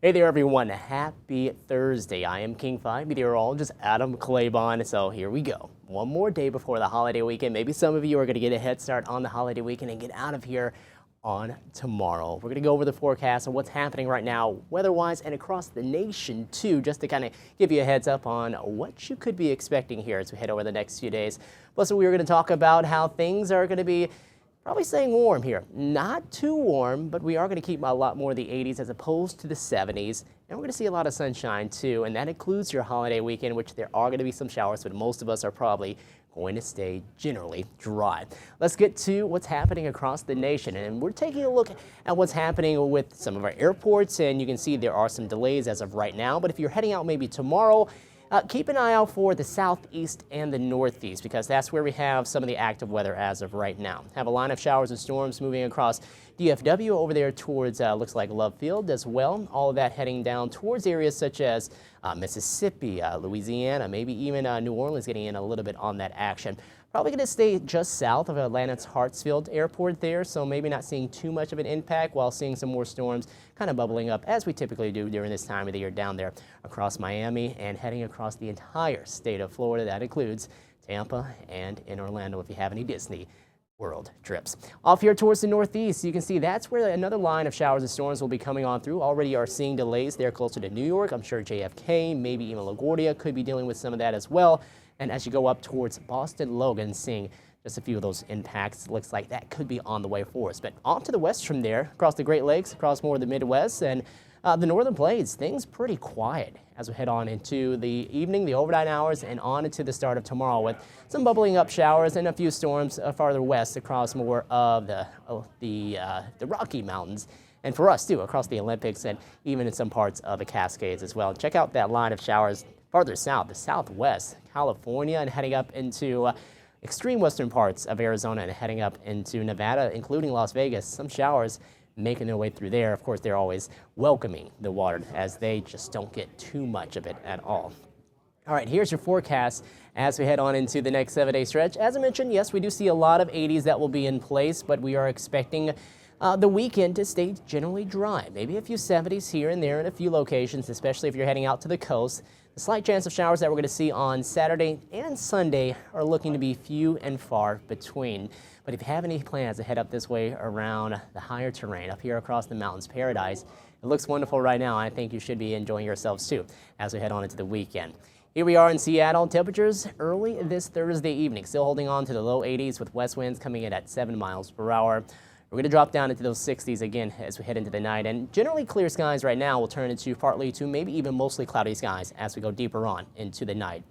Hey there everyone, happy Thursday. I am King 5 Meteorologist Adam Claibon. So here we go. One more day before the holiday weekend. Maybe some of you are going to get a head start on the holiday weekend and get out of here on tomorrow. We're going to go over the forecast and what's happening right now weather-wise and across the nation too, just to kind of give you a heads up on what you could be expecting here as we head over the next few days. Plus, we're going to talk about how things are going to be probably staying warm here. Not too warm, but we are going to keep a lot more of the 80s as opposed to the 70s. And we're going to see a lot of sunshine too, and that includes your holiday weekend, which there are going to be some showers, but most of us are probably going to stay generally dry. Let's get to what's happening across the nation, and we're taking a look at what's happening with some of our airports, and you can see there are some delays as of right now, but if you're heading out maybe tomorrow, keep an eye out for the southeast and the northeast because that's where we have some of the active weather as of right now. Have a line of showers and storms moving across DFW over there towards looks like Love Field as well. All of that heading down towards areas such as Mississippi, Louisiana, maybe even New Orleans getting in a little bit on that action. Probably going to stay just south of Atlanta's Hartsfield Airport there, so maybe not seeing too much of an impact while seeing some more storms kind of bubbling up as we typically do during this time of the year down there across Miami and heading across the entire state of Florida. That includes Tampa and in Orlando if you have any Disney World trips. Off here towards the northeast, you can see that's where another line of showers and storms will be coming on through. Already are seeing delays there closer to New York. I'm sure JFK, maybe even LaGuardia could be dealing with some of that as well. And as you go up towards Boston, Logan, seeing just a few of those impacts, looks like that could be on the way for us. But off to the west from there, across the Great Lakes, across more of the Midwest, and the Northern Plains, things pretty quiet as we head on into the evening, the overnight hours, and on into the start of tomorrow with some bubbling up showers and a few storms farther west across more of the Rocky Mountains. And for us too, across the Olympics and even in some parts of the Cascades as well. Check out that line of showers farther south, the southwest, California, and heading up into extreme western parts of Arizona and heading up into Nevada, including Las Vegas. Some showers making their way through there. Of course, they're always welcoming the water as they just don't get too much of it at all. All right, here's your forecast as we head on into the next 7-day stretch. As I mentioned, yes, we do see a lot of 80s that will be in place, but we are expecting the weekend to stay generally dry. Maybe a few 70s here and there in a few locations, especially if you're heading out to the coast. The slight chance of showers that we're going to see on Saturday and Sunday are looking to be few and far between. But if you have any plans to head up this way around the higher terrain, up here across the mountains paradise, it looks wonderful right now. I think you should be enjoying yourselves too as we head on into the weekend. Here we are in Seattle. Temperatures early this Thursday evening, still holding on to the low 80s with west winds coming in at 7 miles per hour. We're going to drop down into those 60s again as we head into the night, and generally clear skies right now will turn into partly to maybe even mostly cloudy skies as we go deeper on into the night.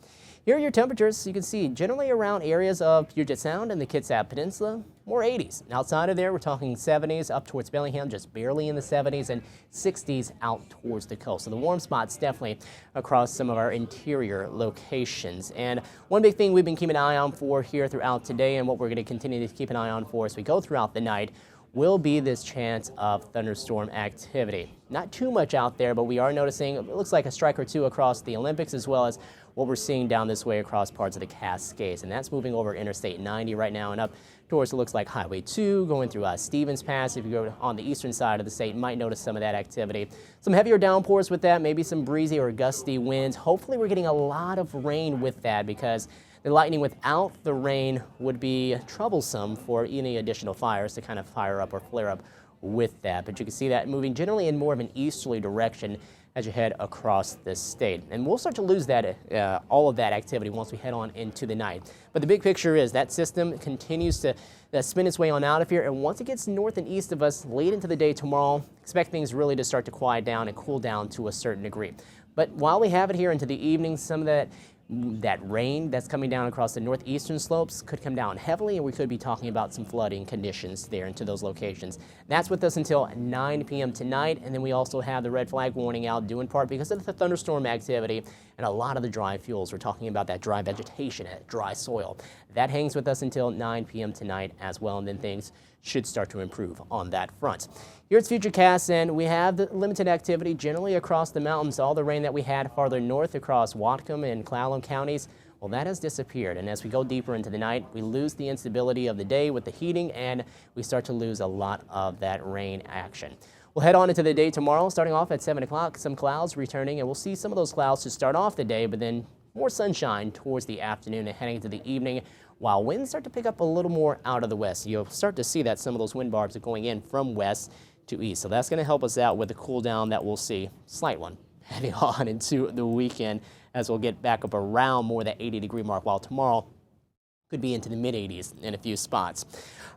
Here are your temperatures. You can see generally around areas of Puget Sound and the Kitsap Peninsula, more 80s. And outside of there, we're talking 70s up towards Bellingham, just barely in the 70s, and 60s out towards the coast. So the warm spots definitely across some of our interior locations. And one big thing we've been keeping an eye on for here throughout today, and what we're going to continue to keep an eye on for as we go throughout the night, will be this chance of thunderstorm activity. Not too much out there, but we are noticing it looks like a strike or two across the Olympics as well as what we're seeing down this way across parts of the Cascades. And that's moving over Interstate 90 right now and up towards it looks like Highway 2 going through Stevens Pass. If you go on the eastern side of the state, you might notice some of that activity. Some heavier downpours with that, maybe some breezy or gusty winds. Hopefully we're getting a lot of rain with that because the lightning without the rain would be troublesome for any additional fires to kind of fire up or flare up with that. But you can see that moving generally in more of an easterly direction as you head across this state. And we'll start to lose that all of that activity once we head on into the night. But the big picture is that system continues to spin its way on out of here. And once it gets north and east of us late into the day tomorrow, expect things really to start to quiet down and cool down to a certain degree. But while we have it here into the evening, some of that rain that's coming down across the northeastern slopes could come down heavily, and we could be talking about some flooding conditions there into those locations. That's with us until 9 p.m. tonight, and then we also have the red flag warning out due in part because of the thunderstorm activity and a lot of the dry fuels. We're talking about that dry vegetation and dry soil. That hangs with us until 9 p.m. tonight as well, and then things should start to improve on that front. Here it's Futurecast, and we have the limited activity generally across the mountains. All the rain that we had farther north across Whatcom and Clallam counties, well, that has disappeared. And as we go deeper into the night, we lose the instability of the day with the heating, and we start to lose a lot of that rain action. We'll head on into the day tomorrow, starting off at 7 o'clock. Some clouds returning, and we'll see some of those clouds to start off the day, but then more sunshine towards the afternoon and heading into the evening, while winds start to pick up a little more out of the west. You'll start to see that some of those wind barbs are going in from west to east. So that's going to help us out with the cool down that we'll see, slight one, heading on into the weekend as we'll get back up around more that 80-degree mark, while tomorrow could be into the mid-80s in a few spots.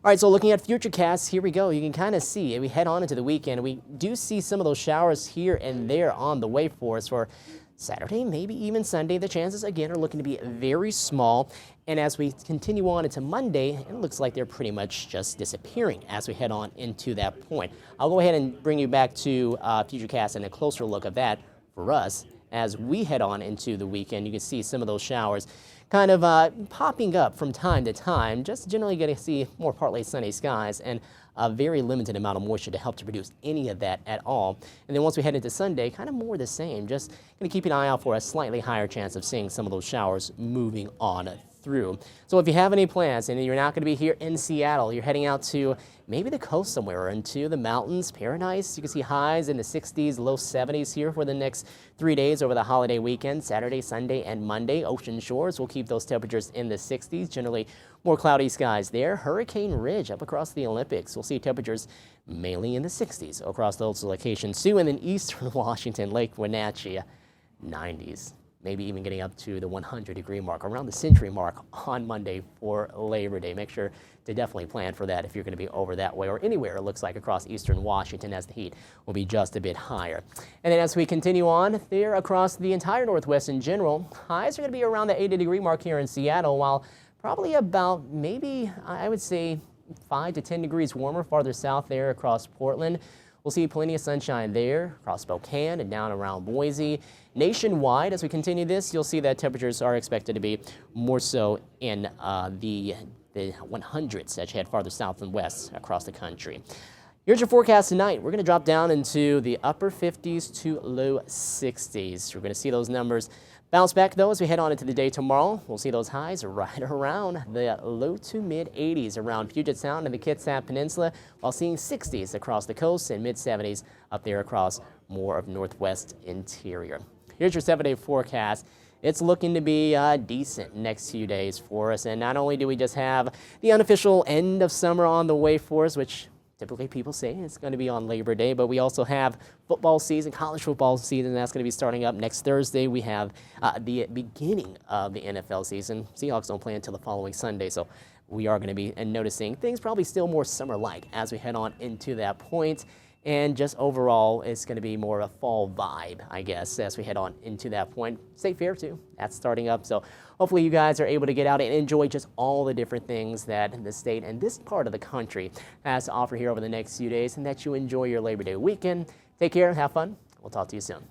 All right, so looking at Futurecast, here we go. You can kind of see, we head on into the weekend. We do see some of those showers here and there on the way for us for Saturday, maybe even Sunday. The chances, again, are looking to be very small. And as we continue on into Monday, it looks like they're pretty much just disappearing as we head on into that point. I'll go ahead and bring you back to Futurecast and a closer look at that for us. As we head on into the weekend, you can see some of those showers kind of popping up from time to time, just generally going to see more partly sunny skies and a very limited amount of moisture to help to produce any of that at all. And then once we head into Sunday, kind of more the same, just going to keep an eye out for a slightly higher chance of seeing some of those showers moving on through. So if you have any plans and you're not going to be here in Seattle, you're heading out to maybe the coast somewhere or into the mountains, paradise. You can see highs in the 60s, low 70s here for the next 3 days over the holiday weekend, Saturday, Sunday, and Monday. Ocean shores will keep those temperatures in the 60s, generally more cloudy skies there. Hurricane Ridge up across the Olympics. We'll see temperatures mainly in the 60s across those locations too. And then eastern Washington, Lake Wenatchee, 90s. Maybe even getting up to the 100-degree mark, around the century mark on Monday for Labor Day. Make sure to definitely plan for that if you're going to be over that way or anywhere, it looks like, across eastern Washington, as the heat will be just a bit higher. And then as we continue on there across the entire Northwest in general, highs are going to be around the 80-degree mark here in Seattle, while probably about maybe, I would say, 5 to 10 degrees warmer farther south there across Portland. We'll see plenty of sunshine there across Spokane and down around Boise. Nationwide, as we continue this, you'll see that temperatures are expected to be more so in the 100s as you head farther south and west across the country. Here's your forecast tonight. We're going to drop down into the upper 50s to low 60s. We're going to see those numbers bounce back, though, as we head on into the day tomorrow. We'll see those highs right around the low to mid 80s around Puget Sound and the Kitsap Peninsula, while seeing 60s across the coast and mid 70s up there across more of Northwest interior. Here's your 7-day forecast. It's looking to be decent next few days for us. And not only do we just have the unofficial end of summer on the way for us, which typically people say it's going to be on Labor Day, but we also have football season, college football season. That's going to be starting up next Thursday. We have the beginning of the NFL season. Seahawks don't play until the following Sunday, so we are going to be noticing things probably still more summer-like as we head on into that point. And just overall, it's going to be more of a fall vibe, I guess, as we head on into that point. State Fair, too. That's starting up. So hopefully you guys are able to get out and enjoy just all the different things that the state and this part of the country has to offer here over the next few days, and that you enjoy your Labor Day weekend. Take care. Have fun. We'll talk to you soon.